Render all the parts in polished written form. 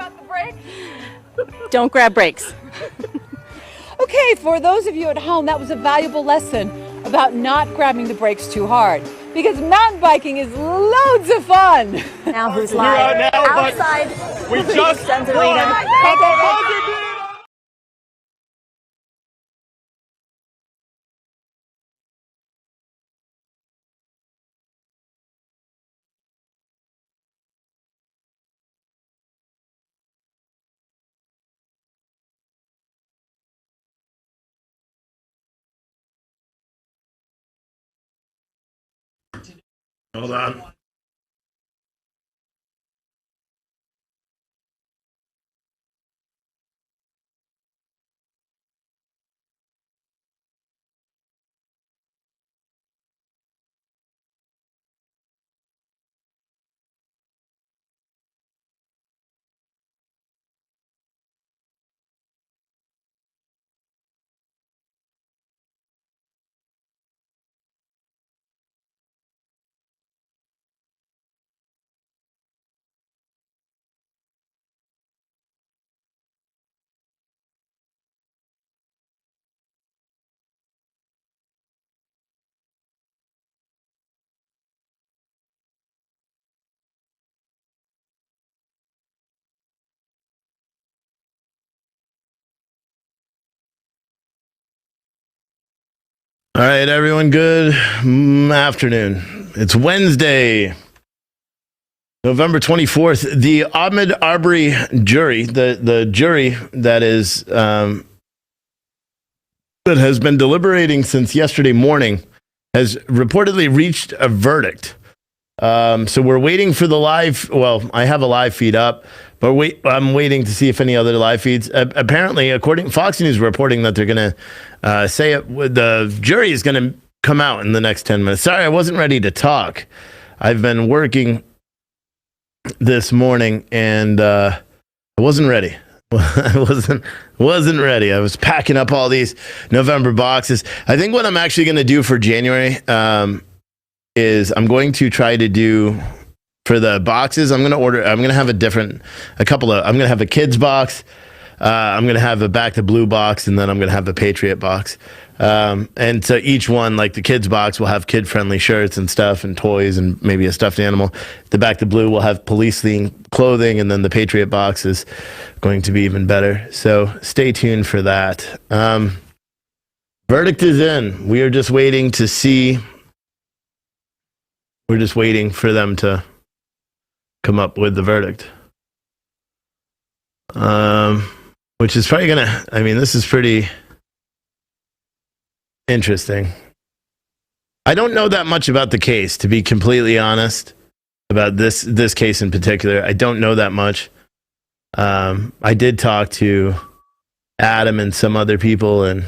about the brake? Don't grab brakes. Okay, for those of you at home, that was a valuable lesson about not grabbing the brakes too hard. Because mountain biking is loads of fun. Now who's live outside We just Sun's won Arena. a $100 Hold on. All right, everyone, good afternoon. It's Wednesday, November 24th. The Ahmaud Arbery jury, the jury that has been deliberating since yesterday morning, has reportedly reached a verdict. So we're waiting for the live. Well, I have a live feed up, but I'm waiting to see if any other live feeds. Apparently, according Fox News, reporting that they're going to say it. The jury is going to come out in the next 10 minutes. Sorry, I wasn't ready to talk. I've been working this morning, and I wasn't ready. I wasn't ready. I was packing up all these November boxes. I think what I'm actually going to do for January is I'm going to try to do for the boxes. I'm going to have I'm going to have a kids box. I'm going to have a Back to Blue box, and then I'm going to have a Patriot box. And so each one, like the kids box, will have kid-friendly shirts and stuff and toys and maybe a stuffed animal. The Back to Blue will have police-themed clothing, and then the Patriot box is going to be even better. So stay tuned for that. Verdict is in. We are just waiting to see. We're just waiting for them to come up with the verdict. Which is probably this is pretty interesting. I don't know that much about the case, to be completely honest, about this case in particular. I don't know that much. I did talk to Adam and some other people and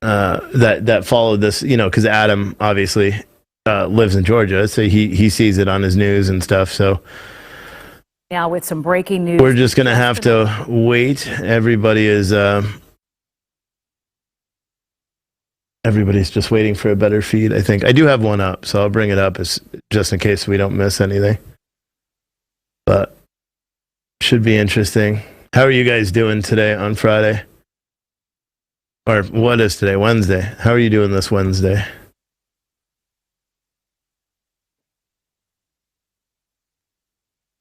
that followed this, because Adam obviously lives in Georgia, so he sees it on his news and stuff. So now with some breaking news, we're just gonna have to wait. Everybody's just waiting for a better feed. I think I do have one up, so I'll bring it up just in case we don't miss anything. But should be interesting. How are you guys doing today on Friday? Or what is today? Wednesday. How are you doing this Wednesday?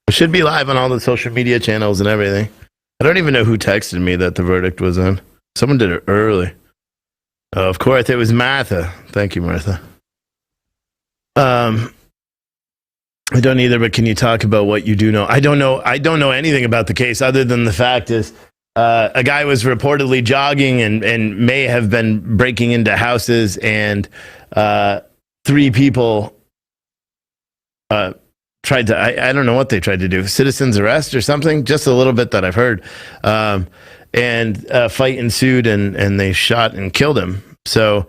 It should be live on all the social media channels and everything. I don't even know who texted me that the verdict was in. Someone did it early. Of course, it was Martha. Thank you, Martha. I don't either, but can you talk about what you do know? I don't know anything about the case other than the fact is a guy was reportedly jogging and may have been breaking into houses, and 3 people tried to, I don't know what they tried to do, citizen's arrest or something, just a little bit that I've heard. And a fight ensued, and they shot and killed him. So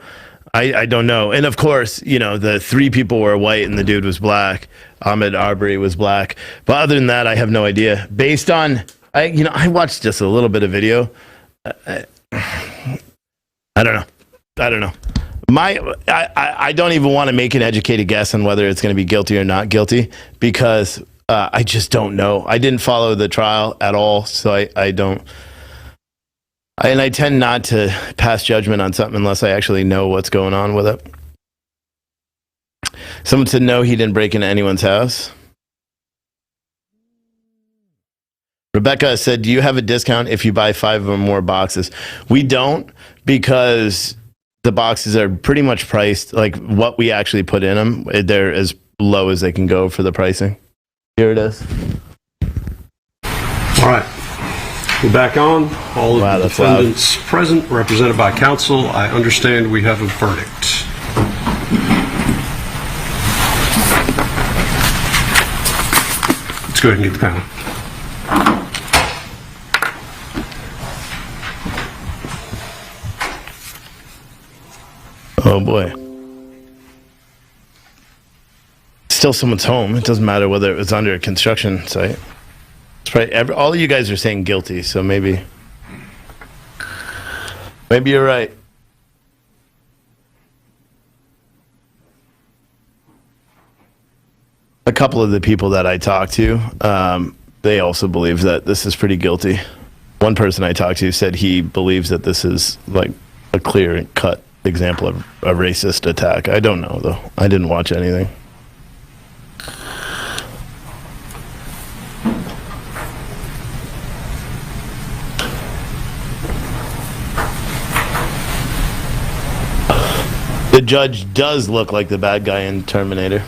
I don't know. And of course, the 3 people were white and the dude was black. Ahmaud Arbery was black. But other than that, I have no idea. Based on, I watched just a little bit of video. I don't know. I don't even want to make an educated guess on whether it's going to be guilty or not guilty, because I just don't know. I didn't follow the trial at all, so I don't. And I tend not to pass judgment on something unless I actually know what's going on with it. Someone said no, he didn't break into anyone's house. Rebecca said, do you have a discount if you buy 5 or more boxes? We don't, because the boxes are pretty much priced like what we actually put in them. They're as low as they can go for the pricing. Here it is. All right. We're back on. All of the defendants present, represented by counsel. I understand we have a verdict. Let's go ahead and get the panel. Oh boy. Still someone's home. It doesn't matter whether it was under a construction site. It's probably all of you guys are saying guilty, so maybe you're right. A couple of the people that I talked to, they also believe that this is pretty guilty. One person I talked to said he believes that this is like a clear cut example of a racist attack. I don't know, though. I didn't watch anything. The judge does look like the bad guy in Terminator.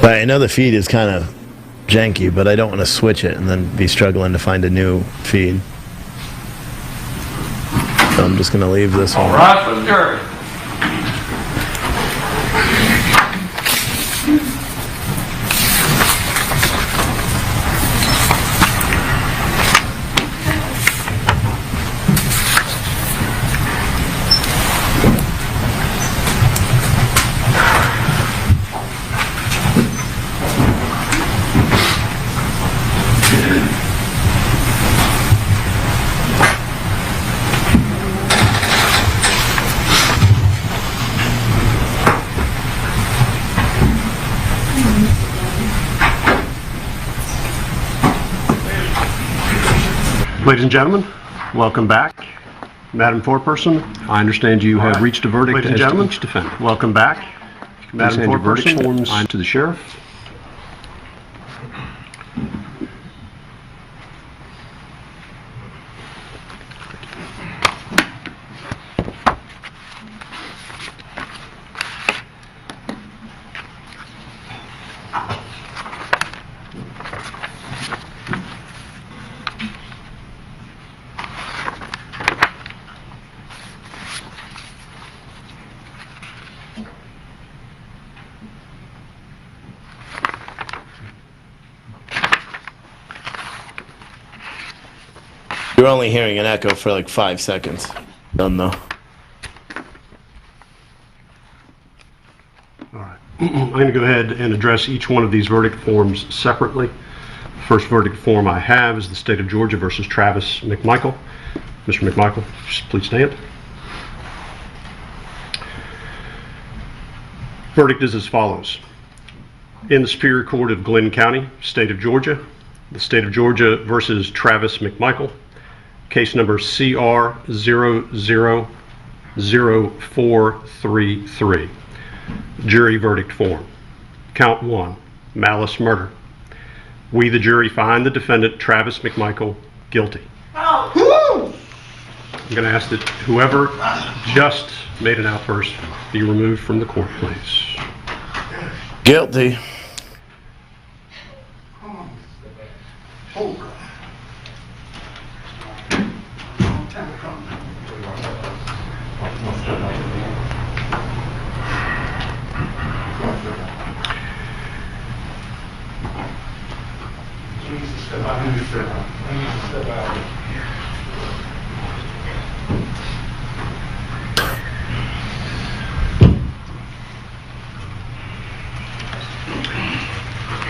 I know the feed is kind of janky, but I don't want to switch it and then be struggling to find a new feed. So I'm just going to leave this one. All right, let's go. Ladies and gentlemen, welcome back. Madam Foreperson, I understand you have reached a verdict. Ladies and gentlemen, each defendant. Welcome back. Madam Foreperson, forms to the sheriff. You're only hearing an echo for like 5 seconds. Done though. All right. I'm going to go ahead and address each one of these verdict forms separately. First verdict form I have is the State of Georgia versus Travis Mcmichael. Mr. Mcmichael, please stand. Verdict is as follows. In the Superior Court of Glenn County, State of Georgia, the State of Georgia versus Travis Mcmichael, case number CR 000433. Jury verdict form. Count 1, malice murder. We, the jury, find the defendant, Travis Mcmichael, guilty. I'm going to ask that whoever just made an outburst be removed from the court, please. Guilty.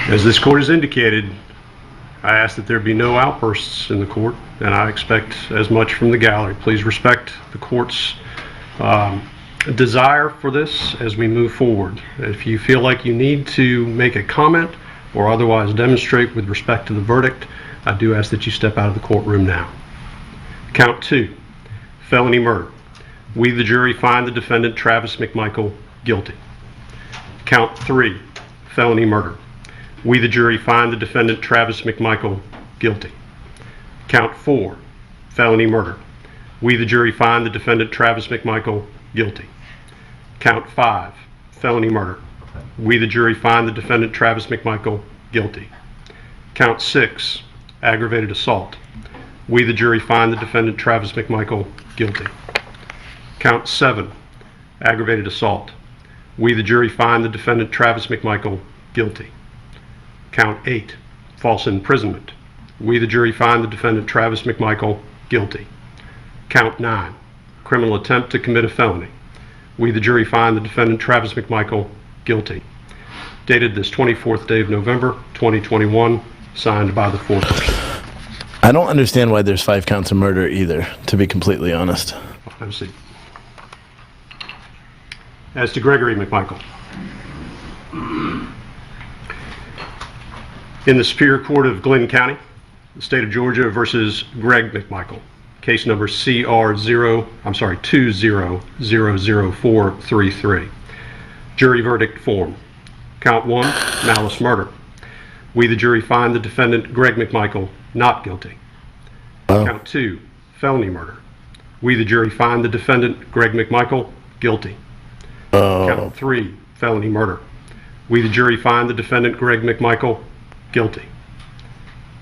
As this court has indicated, I ask that there be no outbursts in the court, and I expect as much from the gallery. Please respect the court's desire for this as we move forward. If you feel like you need to make a comment or otherwise demonstrate with respect to the verdict, I do ask that you step out of the courtroom now. Count 2, felony murder. We, the jury, find the defendant, Travis Mcmichael, guilty. Count 3, felony murder. We, the jury, find the defendant, Travis Mcmichael, guilty. Count 4, felony murder. We, the jury, find the defendant, Travis Mcmichael, guilty. Count 5, felony murder. We, the jury, find the defendant, Travis Mcmichael, guilty. Count 6, aggravated assault. We, the jury, find the defendant, Travis Mcmichael, guilty. Count 7, aggravated assault. We, the jury, find the defendant, Travis Mcmichael, guilty. Count 8, false imprisonment. We, the jury, find the defendant, Travis McMichael, guilty. Count 9, criminal attempt to commit a felony. We, the jury, find the defendant, Travis McMichael, guilty. Dated this 24th day of November, 2021, signed by the foreperson. I don't understand why there's 5 counts of murder either, to be completely honest. Have a seat. As to Gregory McMichael. In the Superior Court of Glynn County, the state of Georgia versus Greg McMichael, case number CR20000433. Jury verdict form. Count 1, malice murder. We, the jury, find the defendant, Greg McMichael, not guilty. Count 2, felony murder. We, the jury, find the defendant, Greg McMichael, guilty. Count 3, felony murder. We, the jury, find the defendant, Greg McMichael, guilty.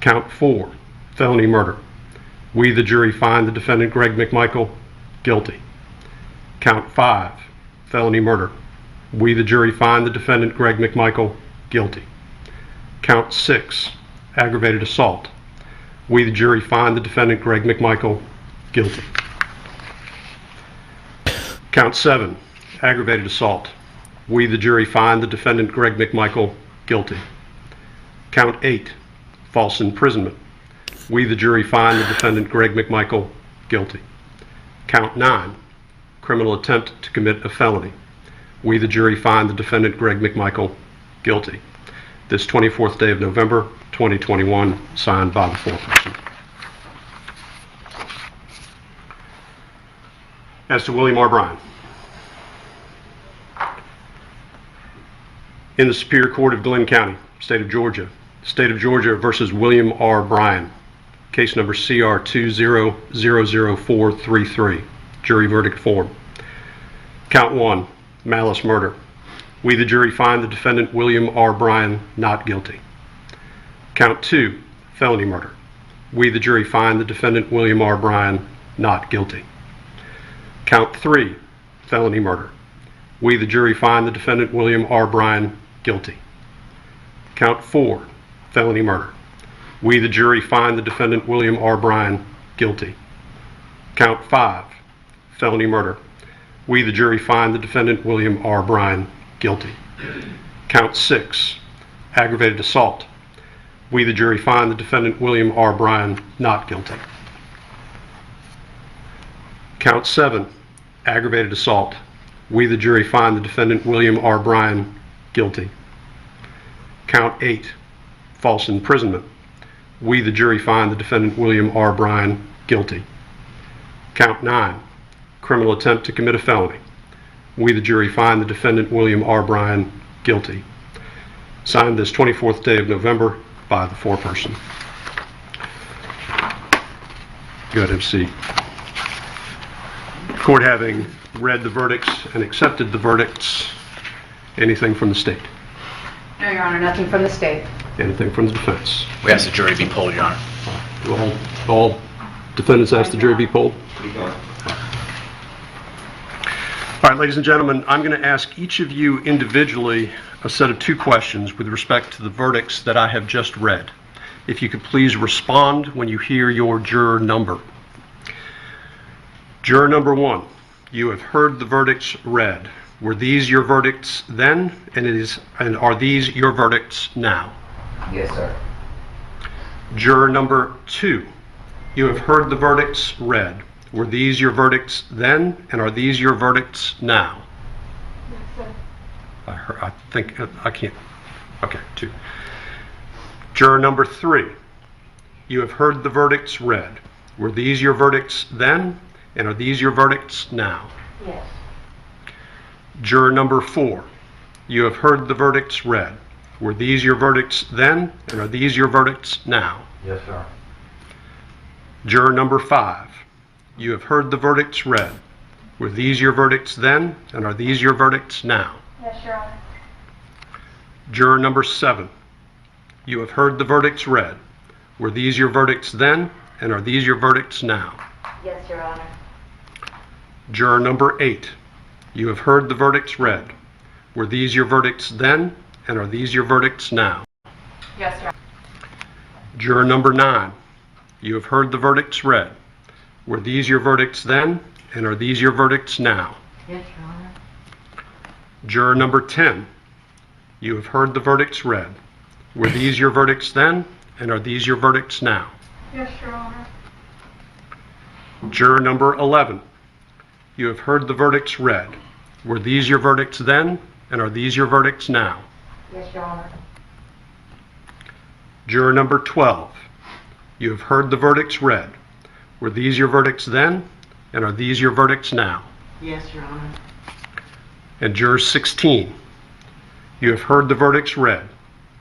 Count 4, felony murder. We, the jury, find the defendant, Greg McMichael, guilty. Count 5, felony murder. We, the jury, find the defendant, Greg McMichael, guilty. Count 6, aggravated assault. We, the jury, find the defendant, Greg McMichael, guilty. Count 7, aggravated assault. We, the jury, find the defendant, Greg McMichael, guilty. Count 8, false imprisonment. We, the jury, find the defendant, Greg McMichael, guilty. Count 9, criminal attempt to commit a felony. We, the jury, find the defendant, Greg McMichael, guilty. This 24th day of November, 2021, signed by the foreperson. As to William R. Bryan. In the Superior Court of Glynn County, state of Georgia versus William R. Bryan, case number CR20000433. Jury verdict form. Count 1, malice murder. We, the jury, find the defendant, William R. Bryan, not guilty. Count 2, felony murder. We, the jury, find the defendant, William R. Bryan, not guilty. Count 3, felony murder. We, the jury, find the defendant, William R. Bryan, guilty. Count 4, felony murder. We, the jury, find the defendant, William R. Bryan, guilty. Count 5, felony murder. We, the jury, find the defendant, William R. Bryan, guilty. Count 6, aggravated assault. We, the jury, find the defendant, William R. Bryan, not guilty. Count 7, aggravated assault. We, the jury, find the defendant, William R. Bryan, guilty. Count 8, false imprisonment. We, the jury, find the defendant, William R. Bryan, guilty. Count 9, criminal attempt to commit a felony. We, the jury, find the defendant, William R. Bryan, guilty. Signed this 24th day of November by the foreperson. Go ahead, MC. Court having read the verdicts and accepted the verdicts, anything from the state? No, Your Honor, nothing from the state. Anything from the defense? We ask the jury be polled, Your Honor. All defendants ask the jury be polled? All right, ladies and gentlemen, I'm going to ask each of you individually a set of 2 questions with respect to the verdicts that I have just read. If you could please respond when you hear your juror number. Juror number 1, you have heard the verdicts read. Were these your verdicts then, and are these your verdicts now? Yes, sir. Juror number 2, you have heard the verdicts read. Were these your verdicts then, and are these your verdicts now? Yes, sir. I can't. Okay, 2. Juror number 3, you have heard the verdicts read. Were these your verdicts then, and are these your verdicts now? Yes. Juror number 4, you have heard the verdicts read. Were these your verdicts then, and are these your verdicts now? Yes, sir. Juror number 5, you have heard the verdicts read. Were these your verdicts then, and are these your verdicts now? Yes, Your Honor. Juror number 7, you have heard the verdicts read. Were these your verdicts then, and are these your verdicts now? Yes, Your Honor. Juror number 8, you have heard the verdicts read. Were these your verdicts then, and are these your verdicts now? Yes, Your Honor. Juror number 9, you have heard the verdicts read. Were these your verdicts then, and are these your verdicts now? Yes, Your Honor. Juror number 10, you have heard the verdicts read. Were these your verdicts then, and are these your verdicts now? Yes, Your Honor. Juror number 11, you have heard the verdicts read. Were these your verdicts then, and are these your verdicts now? Yes, Your Honor. Juror number 12, you have heard the verdicts read. Were these your verdicts then, and are these your verdicts now? Yes, Your Honor. And juror 16, you have heard the verdicts read.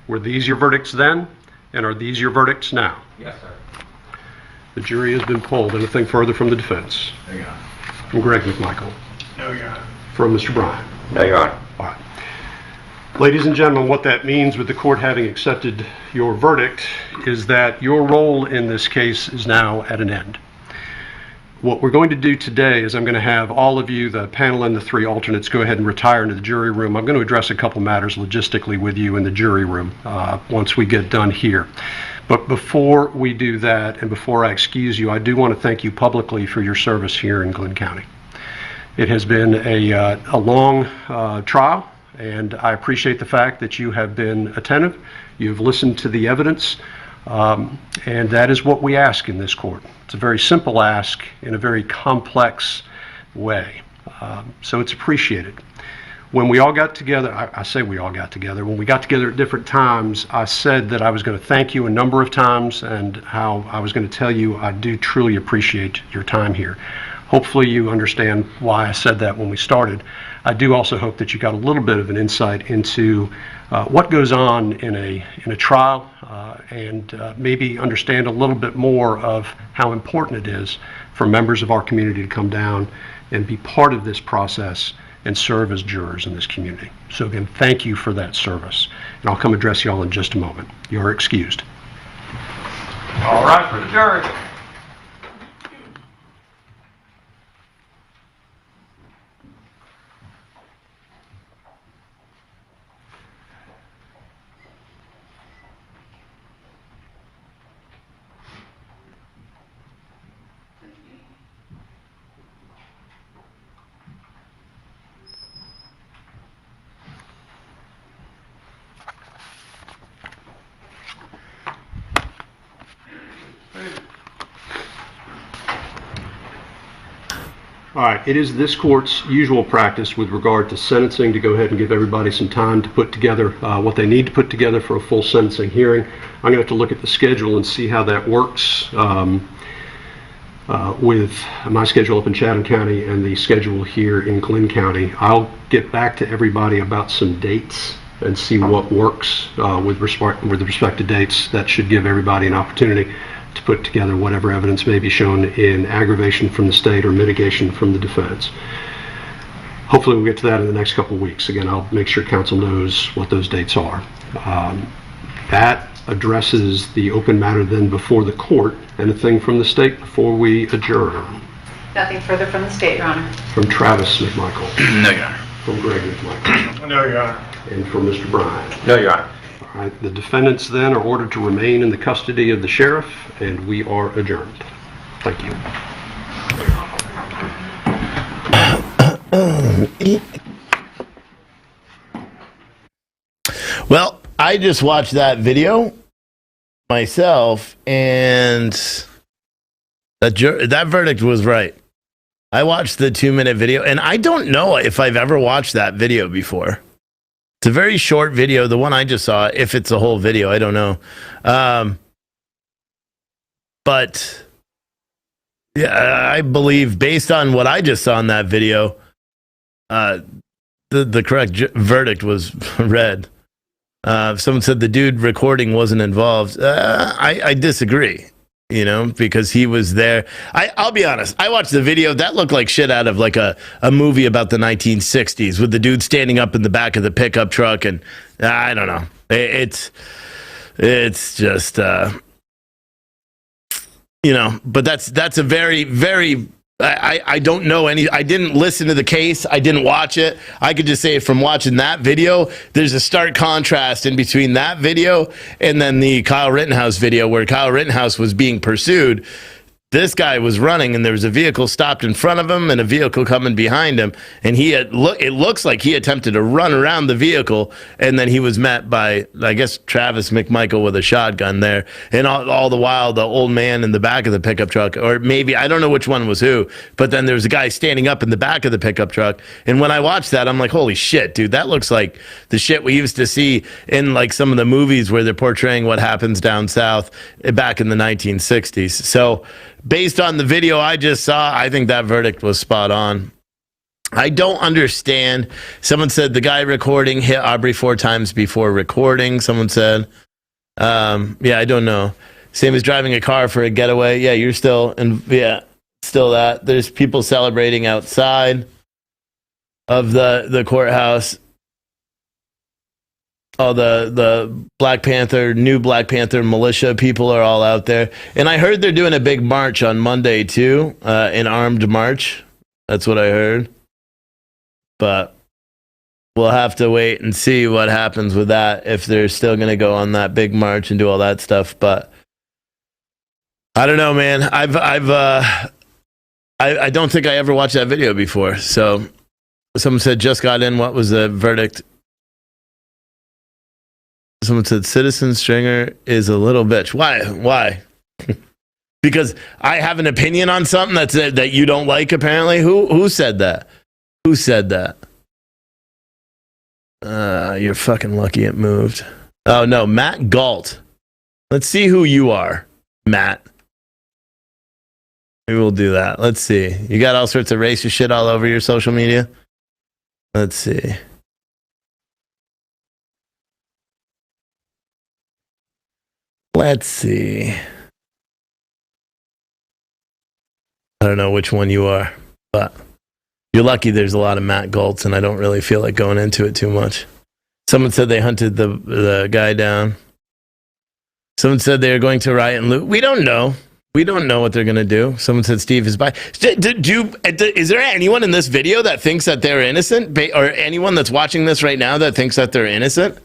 Were these your verdicts then, and are these your verdicts now? Yes, sir. The jury has been polled. Anything further from the defense? No, Your Honor. From Greg Mcmichael. No, Your Honor. From Mr. Bryan. No, Your Honor. All right. Ladies and gentlemen, what that means with the court having accepted your verdict is that your role in this case is now at an end. What we're going to do today is I'm going to have all of you, the panel and the 3 alternates, go ahead and retire into the jury room. I'm going to address a couple matters logistically with you in the jury room once we get done here. But before we do that, and before I excuse you, I do want to thank you publicly for your service here in Glynn County. It has been a long trial, and I appreciate the fact that you have been attentive. You've listened to the evidence, and that is what we ask in this court. It's a very simple ask in a very complex way, so it's appreciated. When we all got together, I say we all got together, when we got together at different times, I said that I was going to thank you a number of times and how I was going to tell you I do truly appreciate your time here. Hopefully you understand why I said that when we started. I do also hope that you got a little bit of an insight into what goes on in a trial and maybe understand a little bit more of how important it is for members of our community to come down and be part of this process and serve as jurors in this community. So again, thank you for that service. And I'll come address you all in just a moment. You're excused. All right, for the jury. All right, it is this court's usual practice with regard to sentencing to go ahead and give everybody some time to put together what they need to put together for a full sentencing hearing. I'm going to have to look at the schedule and see how that works with my schedule up in Chatham County and the schedule here in Glynn County. I'll get back to everybody about some dates and see what works with respect to dates. That should give everybody an opportunity to put together whatever evidence may be shown in aggravation from the state or mitigation from the defense. Hopefully we'll get to that in the next couple of weeks. Again, I'll make sure council knows what those dates are. That addresses the open matter then before the court. Anything from the state before we adjourn? Nothing further from the state, Your Honor. From Travis Mcmichael. No, Your Honor. From Greg Mcmichael. No, Your Honor. And from Mr. Bryan. No, Your Honor. All right, the defendants then are ordered to remain in the custody of the sheriff, and we are adjourned. Thank you. Well, I just watched that video myself, and that verdict was right. I watched the 2-minute video, and I don't know if I've ever watched that video before. It's a very short video. The one I just saw, if it's a whole video, I don't know. But yeah, I believe based on what I just saw in that video, the correct verdict was read. Someone said the dude recording wasn't involved. I disagree. Because he was there. I'll be honest. I watched the video. That looked like shit out of like a movie about the 1960s with the dude standing up in the back of the pickup truck. And I don't know. It's just, but that's a very, very, I don't know I didn't listen to the case. I didn't watch it. I could just say from watching that video, there's a stark contrast in between that video and then the Kyle Rittenhouse video where Kyle Rittenhouse was being pursued. This guy was running and there was a vehicle stopped in front of him and a vehicle coming behind him. And it looks like he attempted to run around the vehicle and then he was met by, I guess, Travis Mcmichael with a shotgun there. And all the while, the old man in the back of the pickup truck, or maybe, I don't know which one was who, but then there was a guy standing up in the back of the pickup truck. And when I watched that, I'm like, holy shit, dude, that looks like the shit we used to see in like some of the movies where they're portraying what happens down south back in the 1960s. So, based on the video I just saw, I think that verdict was spot on. I don't understand. Someone said the guy recording hit Arbery 4 times before recording. Someone said, I don't know. Same as driving a car for a getaway. Yeah, you're still still that. There's people celebrating outside of the courthouse. All the new Black Panther militia people are all out there. And I heard they're doing a big march on Monday, too, an armed march. That's what I heard. But we'll have to wait and see what happens with that, if they're still going to go on that big march and do all that stuff. But I don't know, man. I don't think I ever watched that video before. So someone said, just got in. What was the verdict? Someone said Citizen Stringer is a little bitch. Why? Because I have an opinion on something that you don't like, apparently? Who said that? Who said that? You're fucking lucky it moved. Oh, no, Matt Galt. Let's see who you are, Matt. Maybe we'll do that. Let's see. You got all sorts of racist shit all over your social media? Let's see. Let's see. I don't know which one you are, but you're lucky there's a lot of Matt Galtz, and I don't really feel like going into it too much. Someone said they hunted the guy down. Someone said they are going to riot and loot. We don't know. We don't know what they're going to do. Someone said Steve is by. Is there anyone in this video that thinks that they're innocent? Or anyone that's watching this right now that thinks that they're innocent?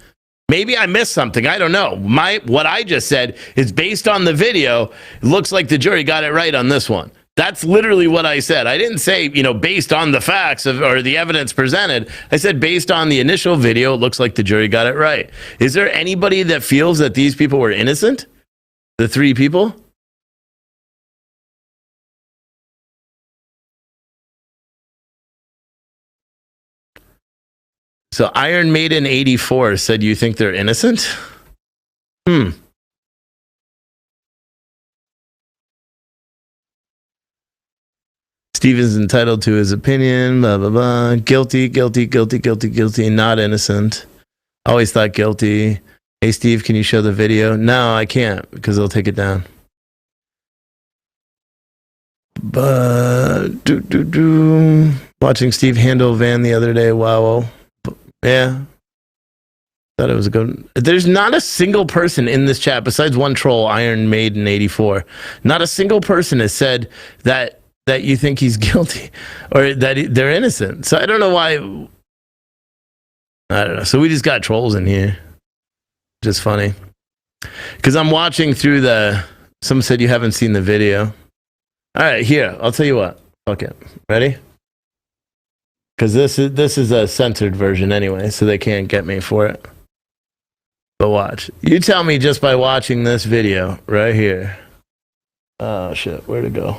Maybe I missed something. I don't know. What I just said is based on the video. It looks like the jury got it right on this one. That's literally what I said. I didn't say, based on the facts or the evidence presented. I said based on the initial video, it looks like the jury got it right. Is there anybody that feels that these people were innocent? The 3 people? So Iron Maiden 84 said you think they're innocent? Steven's entitled to his opinion, blah, blah, blah. Guilty, not innocent. Always thought guilty. Hey, Steve, can you show the video? No, I can't because they'll take it down. But watching Steve handle Van the other day. Wow. Yeah. Thought it was a good. There's not a single person in this chat besides one troll, Iron Maiden 84. Not a single person has said that you think he's guilty or that they're innocent. So I don't know why. I don't know. So we just got trolls in here. Just funny. Because I'm watching through someone said you haven't seen the video. All right, here. I'll tell you what. Okay. Ready? Because this is a censored version anyway, so they can't get me for it. But watch. You tell me just by watching this video right here. Oh, shit. Where'd it go?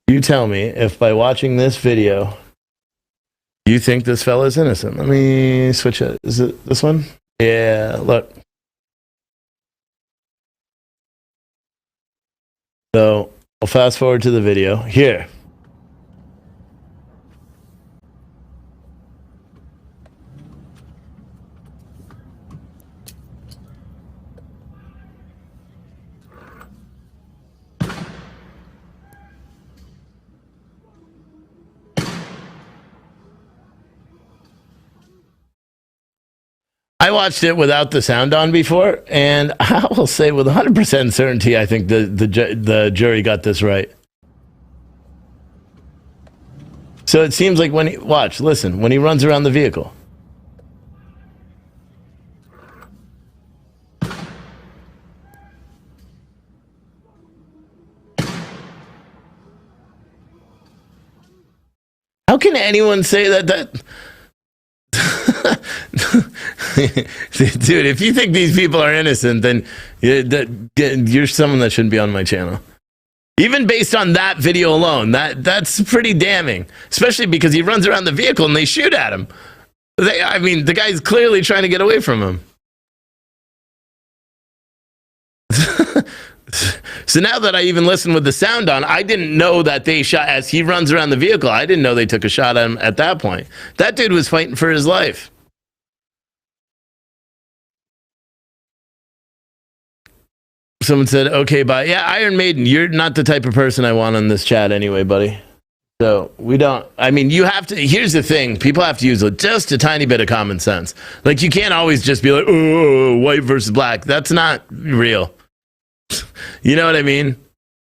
You tell me if by watching this video you think this fella's innocent. Let me switch it. Is it this one? Yeah, look. So I'll fast forward to the video. Here. I watched it without the sound on before, and I will say with 100% certainty, I think the jury got this right. So it seems like when he runs around the vehicle. How can anyone say that? Dude, if you think these people are innocent, then you're someone that shouldn't be on my channel. Even based on that video alone, that's pretty damning. Especially because he runs around the vehicle and they shoot at him. The guy's clearly trying to get away from him. So now that I even listened with the sound on, I didn't know that they shot as he runs around the vehicle. I didn't know they took a shot at him at that point. That dude was fighting for his life. Someone said, okay, bye. Yeah, Iron Maiden, you're not the type of person I want on this chat anyway, buddy. So we don't, you have to, here's the thing. People have to use just a tiny bit of common sense. Like, you can't always just be like, oh, white versus black. That's not real. You know what I mean?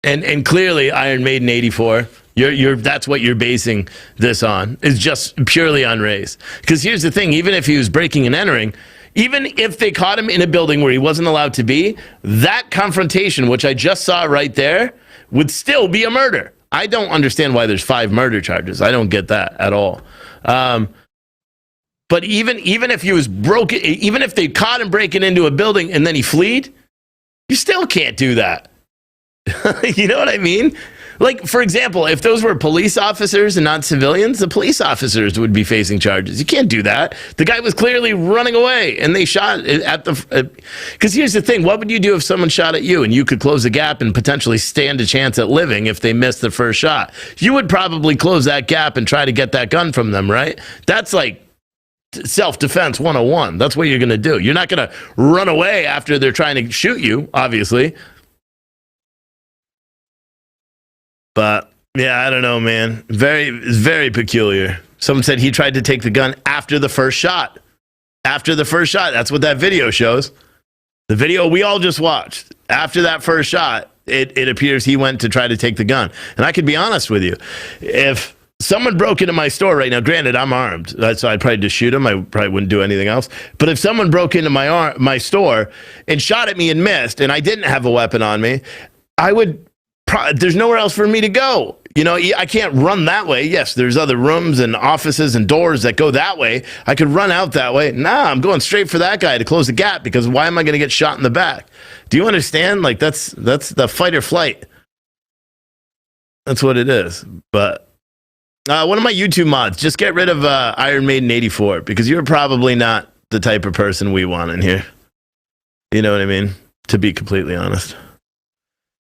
And clearly, Iron Maiden 84, that's what you're basing this on, is just purely on race. Because here's the thing, even if he was breaking and entering, even if they caught him in a building where he wasn't allowed to be, that confrontation, which I just saw right there, would still be a murder. I don't understand why there's 5 murder charges. I don't get that at all. But even if he was broken, even if they caught him breaking into a building and then he fled, you still can't do that. You know what I mean? Like, for example, if those were police officers and not civilians, the police officers would be facing charges. You can't do that. The guy was clearly running away, and they shot at the... Because here's the thing. What would you do if someone shot at you and you could close the gap and potentially stand a chance at living if they missed the first shot? You would probably close that gap and try to get that gun from them, right? That's like self-defense 101. That's what you're going to do. You're not going to run away after they're trying to shoot you, obviously. But yeah, I don't know, man. Very peculiar. Someone said he tried to take the gun after the first shot. After the first shot. That's what that video shows. The video we all just watched. After that first shot, it appears he went to try to take the gun. And I could be honest with you. If someone broke into my store right now, granted, I'm armed, so I'd probably just shoot him. I probably wouldn't do anything else. But if someone broke into my store and shot at me and missed, and I didn't have a weapon on me, I would... There's nowhere else for me to go. You know, I can't run that way. Yes, there's other rooms and offices and doors that go that way. I could run out that way. Nah, I'm going straight for that guy to close the gap, because why am I going to get shot in the back? Do you understand? Like, that's the fight or flight. That's what it is. But one of my YouTube mods, just get rid of Iron Maiden 84, because you're probably not the type of person we want in here. You know what I mean? To be completely honest.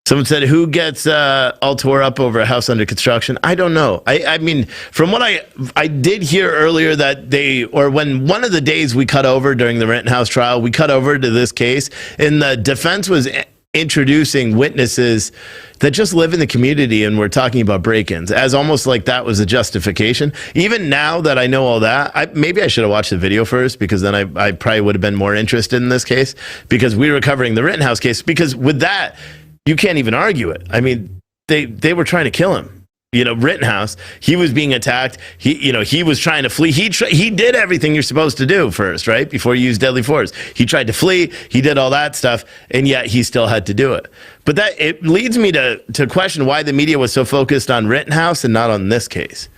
Someone said, who gets all tore up over a house under construction? I don't know. I mean, from what I did hear earlier that when one of the days we cut over during the Rittenhouse trial, we cut over to this case, and the defense was introducing witnesses that just live in the community and we're talking about break-ins as almost like that was a justification. Even now that I know all that, maybe I should have watched the video first, because then I probably would have been more interested in this case, because we were covering the Rittenhouse case, because with that, you can't even argue it. I mean, they were trying to kill him. Rittenhouse, he was being attacked. He was trying to flee. He did everything you're supposed to do first, right? Before you use deadly force. He tried to flee. He did all that stuff, and yet he still had to do it. But it leads me to question why the media was so focused on Rittenhouse and not on this case.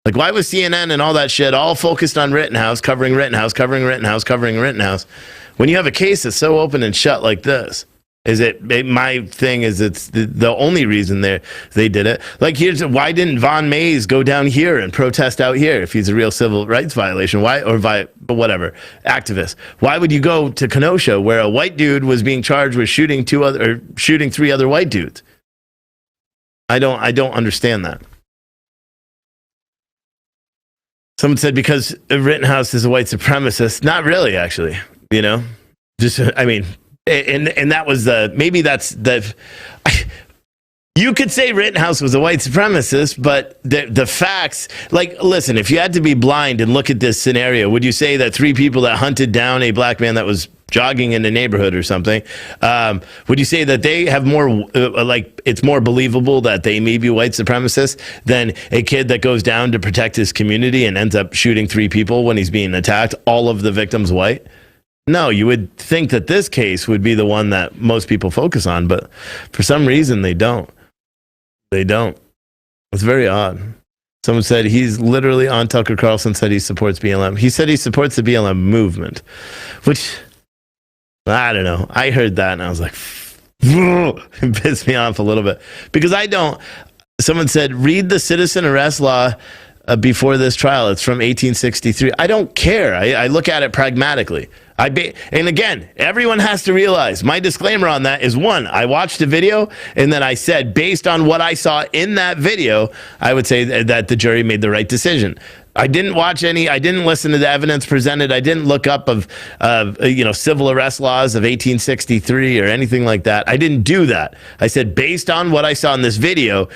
Like, why was CNN and all that shit all focused on Rittenhouse, covering Rittenhouse, covering Rittenhouse, covering Rittenhouse, when you have a case that's so open and shut like this? My thing is it's the only reason they did it. Like, why didn't Von Mays go down here and protest out here if he's a real civil rights violation? Whatever, activist. Why would you go to Kenosha where a white dude was being charged with shooting three other white dudes? I don't understand that. Someone said because Rittenhouse is a white supremacist. Not really, actually. And that was maybe that's the. You could say Rittenhouse was a white supremacist, but the facts, like, listen, if you had to be blind and look at this scenario, would you say that 3 people that hunted down a black man that was jogging in the neighborhood or something, would you say that they have more, it's more believable that they may be white supremacists than a kid that goes down to protect his community and ends up shooting 3 people when he's being attacked, all of the victims white? No, you would think that this case would be the one that most people focus on, but for some reason they don't. They don't. It's very odd. Someone said he's literally on Tucker Carlson said he supports BLM. He said he supports the BLM movement, which, I don't know. I heard that and I was like, it pissed me off a little bit, because I don't. Someone said, read the citizen arrest law before this trial. It's from 1863. I don't care. I look at it pragmatically. And again, everyone has to realize my disclaimer on that is, 1, I watched the video, and then I said, based on what I saw in that video, I would say that the jury made the right decision. I didn't listen to the evidence presented. I didn't look up of civil arrest laws of 1863 or anything like that. I didn't do that. I said, based on what I saw in this video,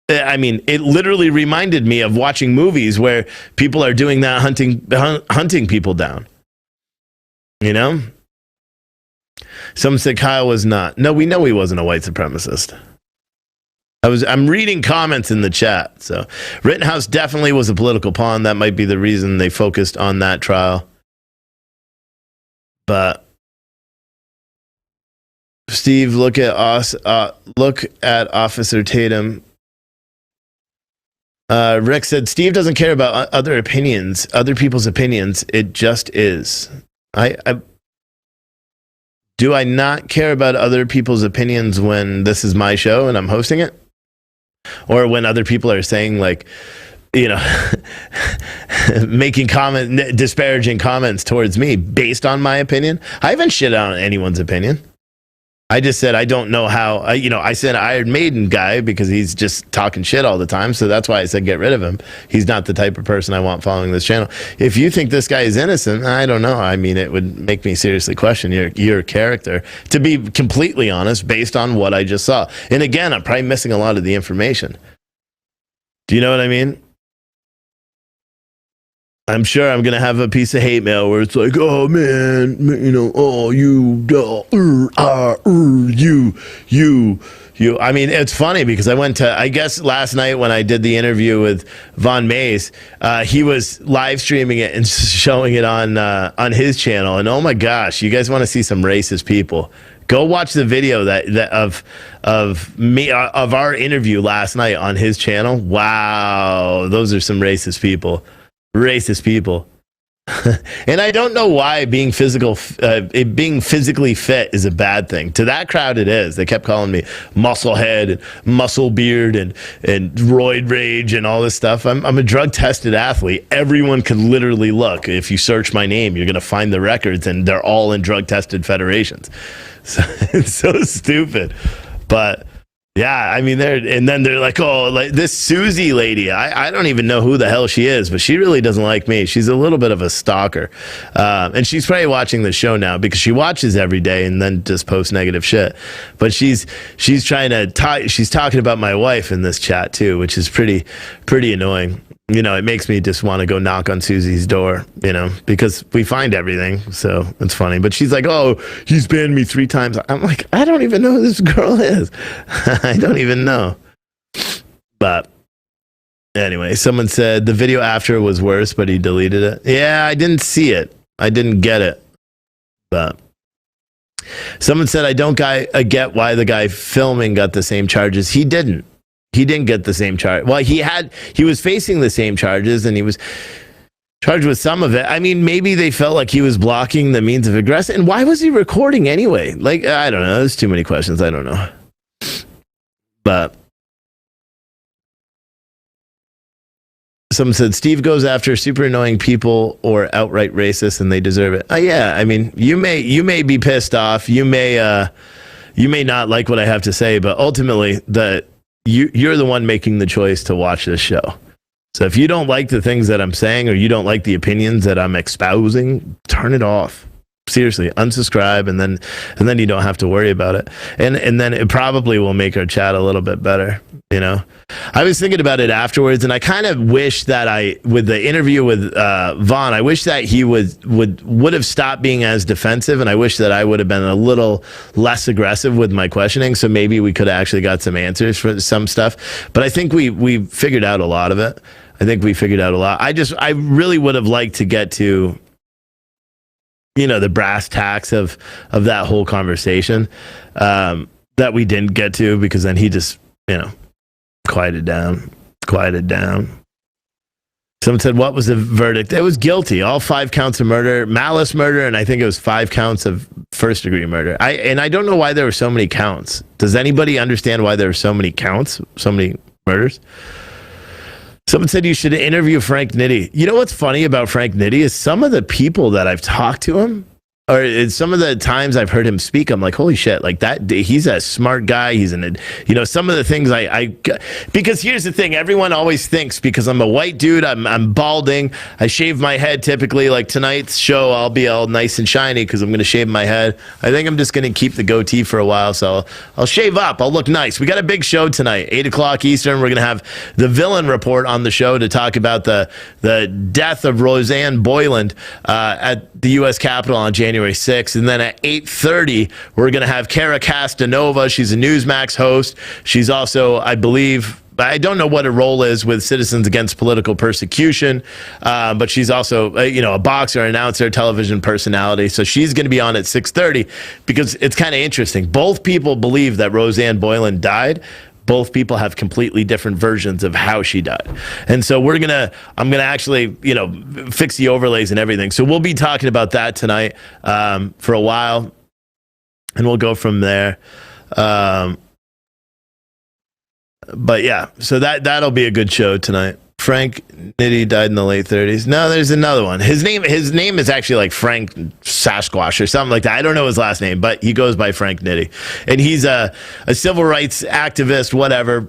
it literally reminded me of watching movies where people are doing that, hunting people down. Some said Kyle was not. No, we know he wasn't a white supremacist. I'm reading comments in the chat. So Rittenhouse definitely was a political pawn. That might be the reason they focused on that trial. But Steve, look at Officer Tatum. Rick said Steve doesn't care about other people's opinions. It just is. Do I not care about other people's opinions when this is my show and I'm hosting it? Or when other people are saying, like, making disparaging comments towards me based on my opinion? I haven't shit on anyone's opinion. I just said I don't know how. I said Iron Maiden guy because he's just talking shit all the time. So that's why I said get rid of him. He's not the type of person I want following this channel. If you think this guy is innocent, I don't know. It would make me seriously question your character, to be completely honest, based on what I just saw. And again, I'm probably missing a lot of the information. Do you know what I mean? I'm sure I'm going to have a piece of hate mail where it's like, oh, man, you. It's funny because I guess last night when I did the interview with Von Mays, he was live streaming it and showing it on his channel. And oh my gosh, you guys want to see some racist people? Go watch the video of our interview last night on his channel. Wow, those are some racist people. And I don't know why being physically fit is a bad thing. To that crowd, it is. They kept calling me musclehead and muscle beard and roid rage and all this stuff. I'm a drug tested athlete. Everyone can literally look. If you search my name, you're going to find the records, and they're all in drug tested federations. So, it's so stupid. But Yeah, I mean, they're like, oh, like this Susie lady. I don't even know who the hell she is, but she really doesn't like me. She's a little bit of a stalker, and she's probably watching the show now because she watches every day and then just posts negative shit. But she's trying to talk. She's talking about my wife in this chat too, which is pretty annoying. You know, it makes me just want to go knock on Susie's door, you know, because we find everything. So it's funny. But she's like, oh, he's banned me 3 times. I'm like, I don't even know who this girl is. I don't even know. But anyway, someone said the video after was worse, but he deleted it. Yeah, I didn't see it. I didn't get it. But someone said, I don't get why the guy filming got the same charges. He didn't. He didn't get the same charge. Well, he was facing the same charges and he was charged with some of it. I mean, maybe they felt like he was blocking the means of aggression. And why was he recording anyway? Like, I don't know. There's too many questions. I don't know. But someone said Steve goes after super annoying people or outright racist and they deserve it. Yeah, I mean, you may be pissed off. You may not like what I have to say, but ultimately you're the one making the choice to watch this show. So if you don't like the things that I'm saying or you don't like the opinions that I'm espousing, turn it off. Seriously, unsubscribe and then you don't have to worry about it. And then it probably will make our chat a little bit better, you know. I was thinking about it afterwards and I kind of wish that with the interview with Vaughn, I wish that he would have stopped being as defensive, and I wish that I would have been a little less aggressive with my questioning, so maybe we could have actually got some answers for some stuff. But I think we figured out a lot of it. I think we figured out a lot. I really would have liked to get to, you know, the brass tacks of that whole conversation that we didn't get to, because then he just, you know, quieted down. Someone said, what was the verdict? It was guilty. All 5 counts of murder, malice murder, and I think it was 5 counts of first-degree murder. I don't know why there were so many counts. Does anybody understand why there were so many counts, so many murders? Someone said you should interview Frank Nitti. You know what's funny about Frank Nitti is some of the people that I've talked to him, or some of the times I've heard him speak, I'm like, holy shit, like that, he's a smart guy. He's some of the things because here's the thing, everyone always thinks because I'm a white dude, I'm balding, I shave my head typically, like tonight's show, I'll be all nice and shiny because I'm going to shave my head. I think I'm just going to keep the goatee for a while, so I'll shave up, I'll look nice. We got a big show tonight, 8 o'clock Eastern. We're going to have the villain report on the show to talk about the death of Roseanne Boyland at the U.S. Capitol on January 6th. And then at 8:30, we're going to have Kara Castanova. She's a Newsmax host. She's also, I believe, I don't know what her role is with Citizens Against Political Persecution, but she's also, a boxer, announcer, television personality. So she's going to be on at 6:30 because it's kind of interesting. Both people believe that Roseanne Boyland died. Both people have completely different versions of how she died. And so I'm going to actually, fix the overlays and everything. So we'll be talking about that tonight for a while, and we'll go from there. But yeah, so that'll be a good show tonight. Frank Nitti died in the late 30s. No, there's another one. His name is actually like Frank Sasquatch or something like that. I don't know his last name, but he goes by Frank Nitti. And he's a civil rights activist, whatever,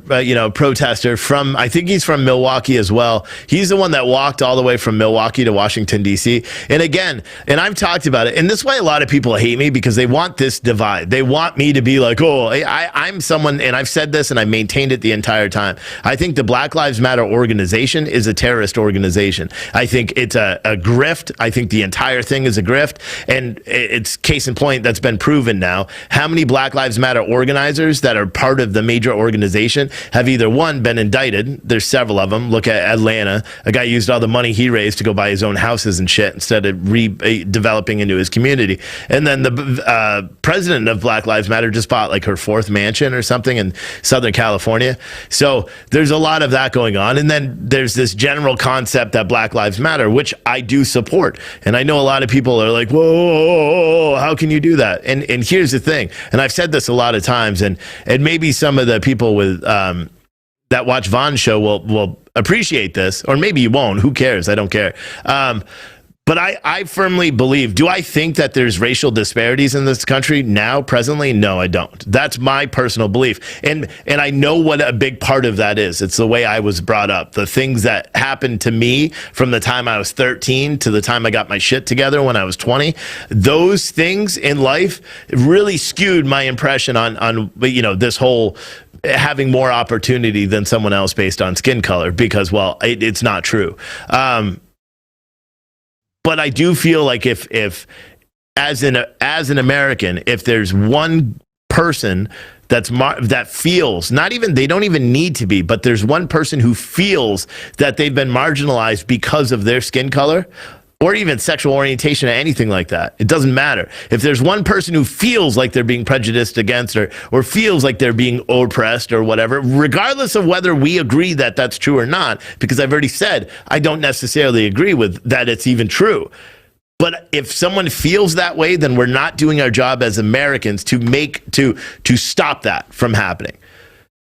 protester from, I think he's from Milwaukee as well. He's the one that walked all the way from Milwaukee to Washington, D.C. And again, and I've talked about it, and this is why a lot of people hate me, because they want this divide. They want me to be like, oh, I'm someone, and I've said this and I've maintained it the entire time. I think the Black Lives Matter organization is a terrorist organization. I think it's a grift. I think the entire thing is a grift, and it's case in point that's been proven now. How many Black Lives Matter organizers that are part of the major organization have either, one, been indicted? There's several of them. Look at Atlanta. A guy used all the money he raised to go buy his own houses and shit instead of redeveloping into his community. And then the president of Black Lives Matter just bought like her 4th mansion or something in Southern California. So there's a lot of that going on. And then there's this general concept that Black Lives Matter, which I do support. And I know a lot of people are like, whoa, how can you do that? And here's the thing, and I've said this a lot of times, and maybe some of the people with that watch Vaughn's show will appreciate this, or maybe you won't. Who cares? I don't care. But I firmly believe, do I think that there's racial disparities in this country now, presently? No, I don't. That's my personal belief. And I know what a big part of that is. It's the way I was brought up. The things that happened to me from the time I was 13 to the time I got my shit together when I was 20, those things in life really skewed my impression on this whole having more opportunity than someone else based on skin color, because, well, it's not true. But I do feel like if as an American, if there's one person that feels, they don't even need to be, but there's one person who feels that they've been marginalized because of their skin color or even sexual orientation or anything like that, it doesn't matter. If there's one person who feels like they're being prejudiced against or feels like they're being oppressed or whatever, regardless of whether we agree that that's true or not, because I've already said I don't necessarily agree with that it's even true. But if someone feels that way, then we're not doing our job as Americans to stop that from happening.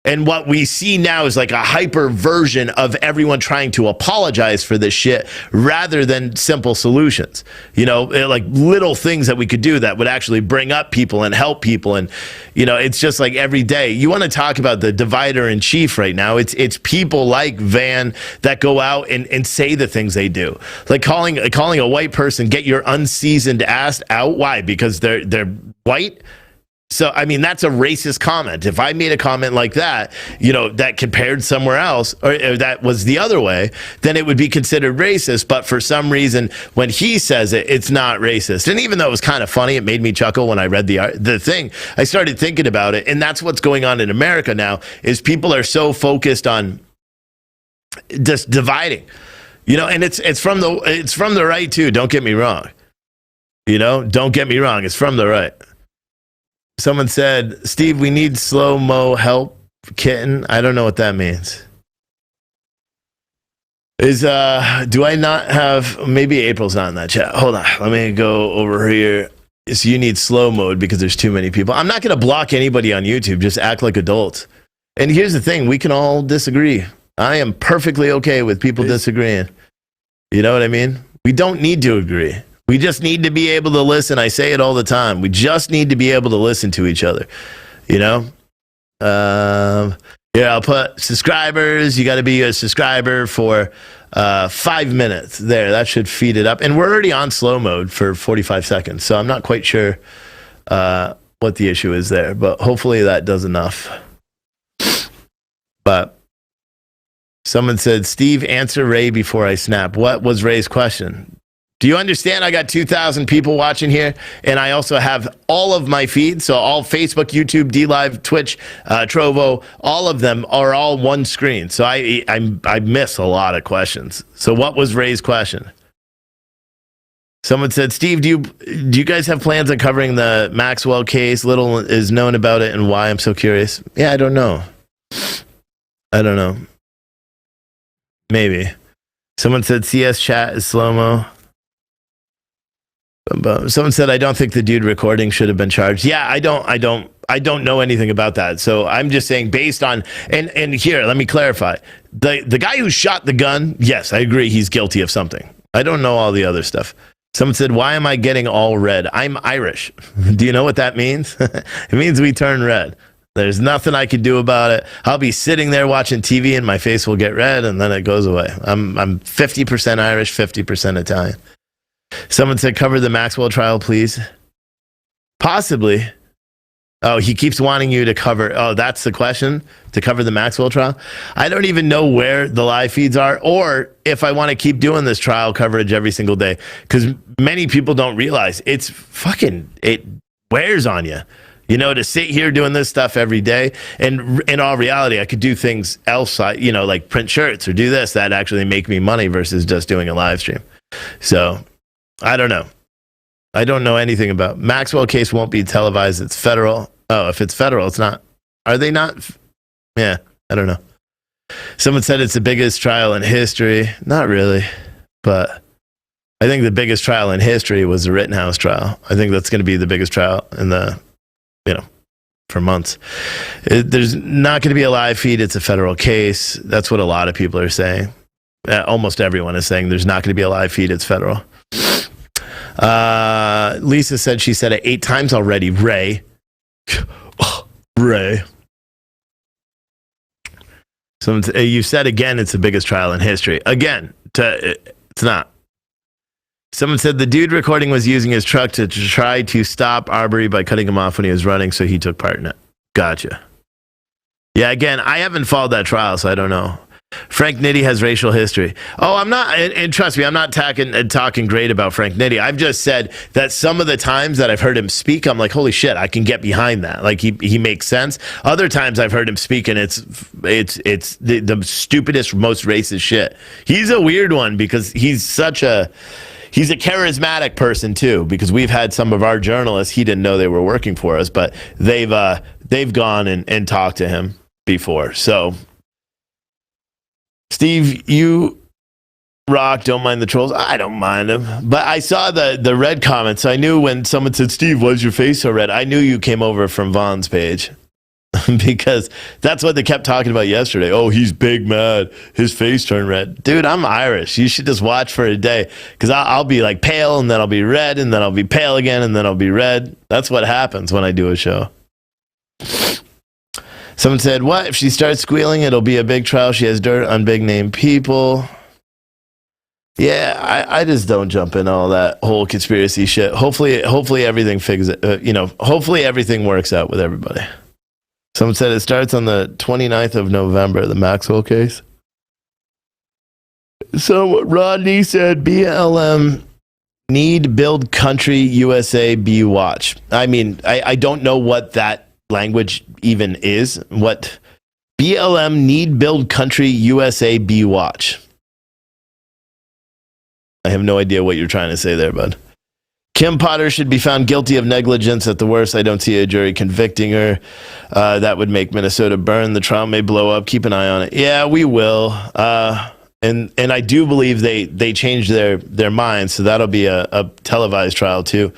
And what we see now is like a hyper version of everyone trying to apologize for this shit rather than simple solutions. Like little things that we could do that would actually bring up people and help people. And, it's just like every day. You want to talk about the divider in chief right now. It's people like Van that go out and say the things they do. Like calling a white person, get your unseasoned ass out. Why? Because they're white? So, I mean, that's a racist comment. If I made a comment like that, that compared somewhere else or that was the other way, then it would be considered racist. But for some reason, when he says it, it's not racist. And even though it was kind of funny, it made me chuckle when I read the thing. I started thinking about it. And that's what's going on in America now is people are so focused on just dividing, and it's from the right, too. Don't get me wrong. Don't get me wrong. It's from the right. Someone said, Steve, we need slow-mo help, kitten. I don't know what that means. Do I not have, maybe April's not in that chat. Hold on, let me go over here. So you need slow mode because there's too many people. I'm not going to block anybody on YouTube. Just act like adults. And here's the thing. We can all disagree. I am perfectly okay with people disagreeing. You know what I mean? We don't need to agree. We just need to be able to listen. I say it all the time. We just need to be able to listen to each other. I'll put subscribers. You got to be a subscriber for 5 minutes. There, that should feed it up. And we're already on slow mode for 45 seconds. So I'm not quite sure what the issue is there. But hopefully that does enough. But someone said, Steve, answer Ray before I snap. What was Ray's question? Do you understand? I got 2,000 people watching here, and I also have all of my feeds. So all Facebook, YouTube, DLive, Twitch, Trovo, all of them are all one screen. So I miss a lot of questions. So what was Ray's question? Someone said, Steve, do you guys have plans on covering the Maxwell case? Little is known about it and why. I'm so curious. Yeah, I don't know. Maybe. Someone said CS chat is slow-mo. Someone said, I don't think the dude recording should have been charged. Yeah, I don't know anything about that. So I'm just saying based on, and here, let me clarify. The guy who shot the gun, yes, I agree he's guilty of something. I don't know all the other stuff. Someone said, why am I getting all red? I'm Irish. Do you know what that means? It means we turn red. There's nothing I can do about it. I'll be sitting there watching TV and my face will get red and then it goes away. I'm 50% Irish, 50% Italian. Someone said, cover the Maxwell trial, please. Possibly. Oh, he keeps wanting you to cover. Oh, that's the question? To cover the Maxwell trial? I don't even know where the live feeds are or if I want to keep doing this trial coverage every single day. Because many people don't realize it wears on you. To sit here doing this stuff every day. And in all reality, I could do things else, like print shirts or do this that actually make me money versus just doing a live stream. So I don't know. I don't know anything about Maxwell case won't be televised. It's federal. Oh, if it's federal, it's not. Are they not? Yeah, I don't know. Someone said it's the biggest trial in history. Not really, but I think the biggest trial in history was the Rittenhouse trial. I think that's going to be the biggest trial in for months. There's not going to be a live feed. It's a federal case. That's what a lot of people are saying. Almost everyone is saying there's not going to be a live feed. It's federal. Lisa said she said it 8 times already. Ray. Ray. So you said again, it's the biggest trial in history. Again, it's not. Someone said the dude recording was using his truck to try to stop Arbery by cutting him off when he was running, so he took part in it. Gotcha. Yeah, again, I haven't followed that trial, so I don't know. Frank Nitti has racial history. Oh, I'm not, and trust me, I'm not talking great about Frank Nitti. I've just said that some of the times that I've heard him speak, I'm like, holy shit, I can get behind that. Like he makes sense. Other times I've heard him speak, and it's the stupidest, most racist shit. He's a weird one because he's a charismatic person too. Because we've had some of our journalists, he didn't know they were working for us, but they've gone and talked to him before. So. Steve, you rock, don't mind the trolls. I don't mind them. But I saw the red comments. So I knew when someone said, Steve, why's your face so red? I knew you came over from Vaughn's page. Because that's what they kept talking about yesterday. Oh, he's big mad. His face turned red. Dude, I'm Irish. You should just watch for a day. Because I'll be like pale, and then I'll be red, and then I'll be pale again, and then I'll be red. That's what happens when I do a show. Someone said, what? If she starts squealing, it'll be a big trial. She has dirt on big name people. Yeah, I just don't jump in all that whole conspiracy shit. Hopefully everything hopefully everything works out with everybody. Someone said it starts on the 29th of November, the Maxwell case. So Rodney said, BLM need build country USA be watch. I mean, I don't know what that language even is. What BLM need build country USA be watch. I have no idea what you're trying to say there, bud. Kim Potter should be found guilty of negligence at the worst. I don't see a jury convicting her. That would make Minnesota burn. The trial may blow up. Keep an eye on it. Yeah, we will. And I do believe they changed their minds, so that'll be a televised trial too.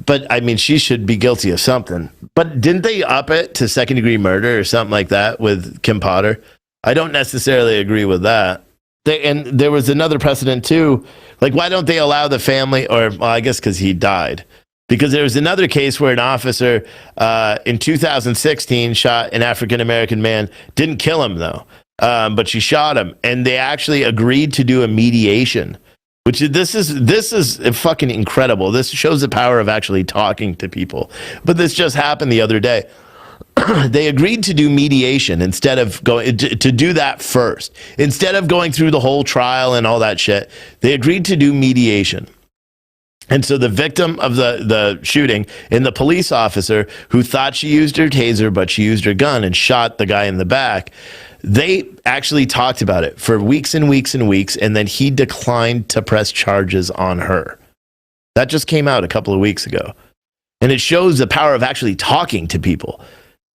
But I mean, she should be guilty of something. But didn't they up it to second-degree murder or something like that with Kim Potter? I don't necessarily agree with that. And there was another precedent too. Like, why don't they allow the family? Or well, I guess because he died. Because there was another case where an officer in 2016 shot an African-American man. Didn't kill him though, but she shot him, and they actually agreed to do a mediation. Which this is fucking incredible. This shows the power of actually talking to people. But this just happened the other day. They agreed to do mediation instead of going to do that first. Instead of going through the whole trial and all that shit, they agreed to do mediation. And so the victim of the shooting and the police officer who thought she used her taser, but she used her gun and shot the guy in the back, they actually talked about it for weeks and weeks and weeks, and then he declined to press charges on her. That just came out a couple of weeks ago. And it shows the power of actually talking to people,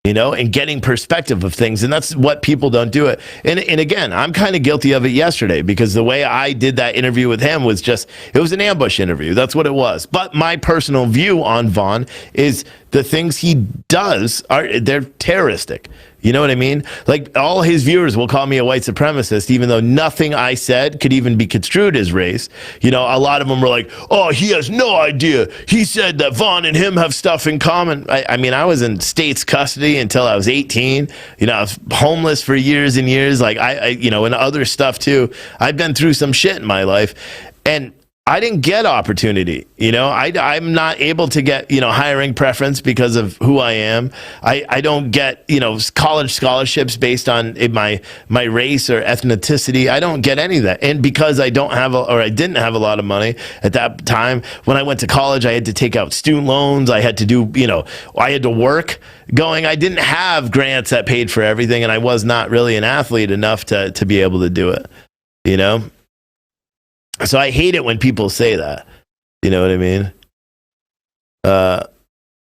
and getting perspective of things. And that's what people don't do it. And again, I'm kind of guilty of it yesterday because the way I did that interview with him was it was an ambush interview. That's what it was. But my personal view on Vaughn is the things he does they're terroristic. You know what I mean? Like, all his viewers will call me a white supremacist, even though nothing I said could even be construed as race. A lot of them were like, oh, he has no idea. He said that Vaughn and him have stuff in common. I mean, I was in state's custody until I was 18. I was homeless for years and years. Like, and other stuff too. I've been through some shit in my life. And I didn't get opportunity. I'm not able to get, hiring preference because of who I am. I don't get, college scholarships based on my race or ethnicity. I don't get any of that. And because I didn't have a lot of money at that time, when I went to college, I had to take out student loans. I had to do, I had to work going. I didn't have grants that paid for everything. And I was not really an athlete enough to be able to do it, So I hate it when people say that. You know what I mean?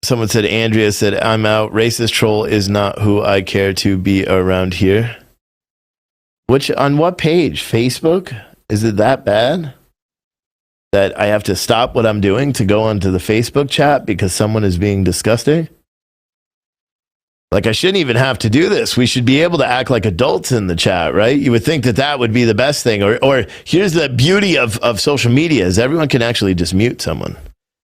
Someone said, Andrea said, I'm out. Racist troll is not who I care to be around here. On what page? Facebook? Is it that bad? That I have to stop what I'm doing to go onto the Facebook chat because someone is being disgusting? Like, I shouldn't even have to do this. We should be able to act like adults in the chat, right? You would think that would be the best thing. Or here's the beauty of social media is everyone can actually just mute someone.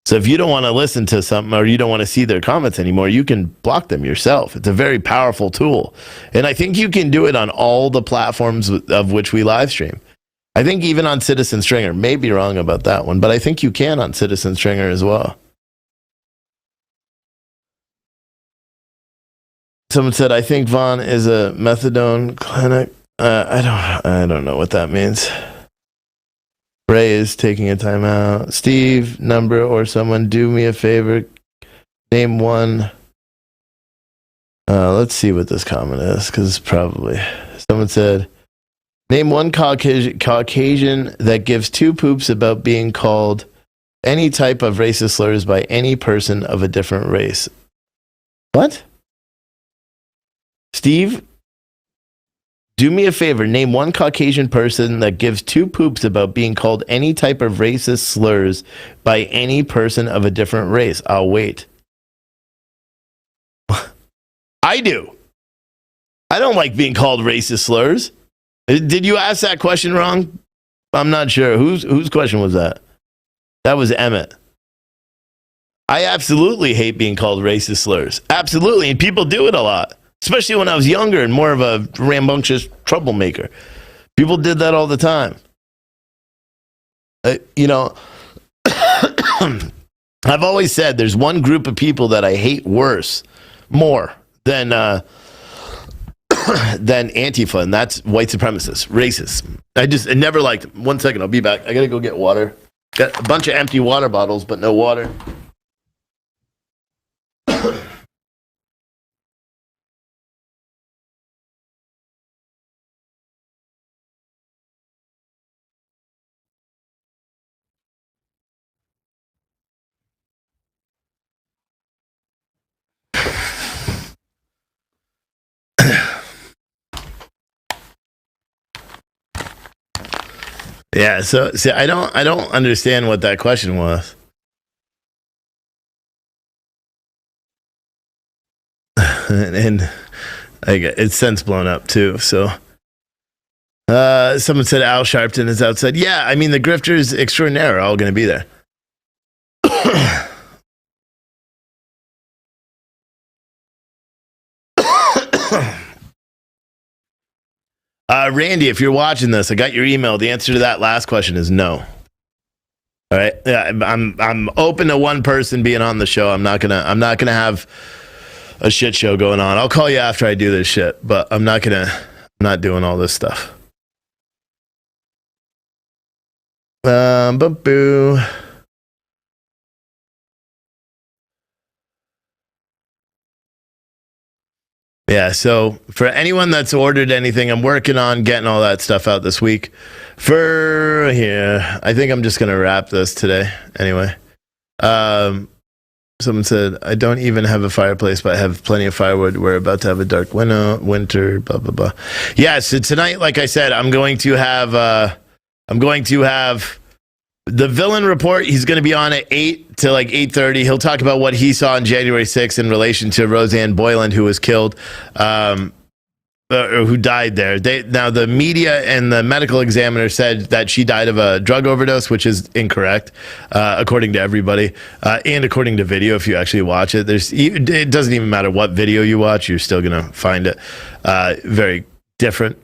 So if you don't want to listen to something or you don't want to see their comments anymore, you can block them yourself. It's a very powerful tool. And I think you can do it on all the platforms of which we live stream. I think even on Citizen Stringer, may be wrong about that one, but I think you can on Citizen Stringer as well. Someone said, I think Vaughn is a methadone clinic. I don't know what that means. Ray is taking a time out. Steve, number, or someone, do me a favor. Name one. Let's see what this comment is, because it's probably... Someone said, name one Caucasian that gives two poops about being called any type of racist slurs by any person of a different race. What? Steve, do me a favor. Name one Caucasian person that gives two poops about being called any type of racist slurs by any person of a different race. I'll wait. I do. I don't like being called racist slurs. Did you ask that question wrong? I'm not sure. Whose question was that? That was Emmett. I absolutely hate being called racist slurs. Absolutely. And people do it a lot. Especially when I was younger and more of a rambunctious troublemaker. People did that all the time. You know, I've always said there's one group of people that I hate more than Antifa, and that's white supremacists, racists. I never liked them. 1 second, I'll be back. I gotta go get water. Got a bunch of empty water bottles, but no water. Yeah, so see, I don't understand what that question was. and it's since blown up too. So, someone said Al Sharpton is outside. Yeah, I mean the grifters extraordinaire are all going to be there. Randy, if you're watching this, I got your email. The answer to that last question is no. All right, yeah, I'm open to one person being on the show. I'm not gonna have a shit show going on. I'll call you after I do this shit, but I'm not doing all this stuff. Boo. Yeah, so for anyone that's ordered anything, I'm working on getting all that stuff out this week. For here, I think I'm just going to wrap this today. Anyway, someone said, I don't even have a fireplace, but I have plenty of firewood. We're about to have a dark winter, blah, blah, blah. Yeah, so tonight, like I said, I'm going to have the villain report. He's going to be on at 8 to like 8:30. He'll talk about what he saw on January 6th in relation to Roseanne Boyland, who was killed, or who died there. Now, the media and the medical examiner said that she died of a drug overdose, which is incorrect, according to everybody, and according to video. If you actually watch it, it doesn't even matter what video you watch, you're still going to find it very different.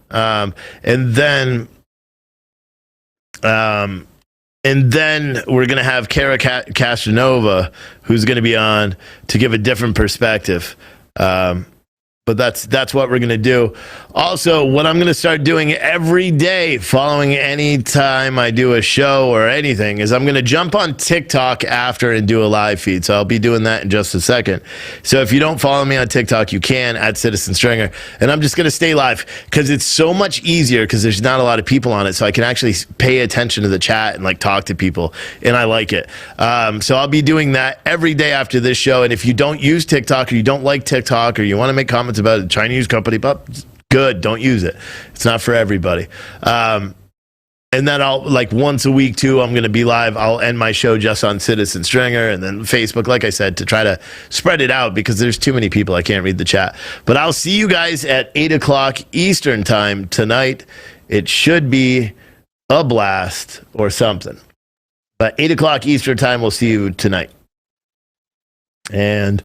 And then we're going to have Kara Casanova, who's going to be on to give a different perspective. But that's what we're going to do. Also, what I'm going to start doing every day following any time I do a show or anything is I'm going to jump on TikTok after and do a live feed. So I'll be doing that in just a second. So if you don't follow me on TikTok, you can at Citizen Stringer. And I'm just going to stay live because it's so much easier because there's not a lot of people on it. So I can actually pay attention to the chat and like talk to people. And I like it. So I'll be doing that every day after this show. And if you don't use TikTok or you don't like TikTok or you want to make comments about a Chinese company, but good, don't use it. It's not for everybody. And And then I'll, like, once a week, too, I'm going to be live. I'll end my show just on Citizen Stringer and then Facebook, like I said, to try to spread it out because there's too many people. I can't read the chat. But I'll see you guys at 8 o'clock Eastern time tonight. It should be a blast or something. But 8 o'clock Eastern time, we'll see you tonight. And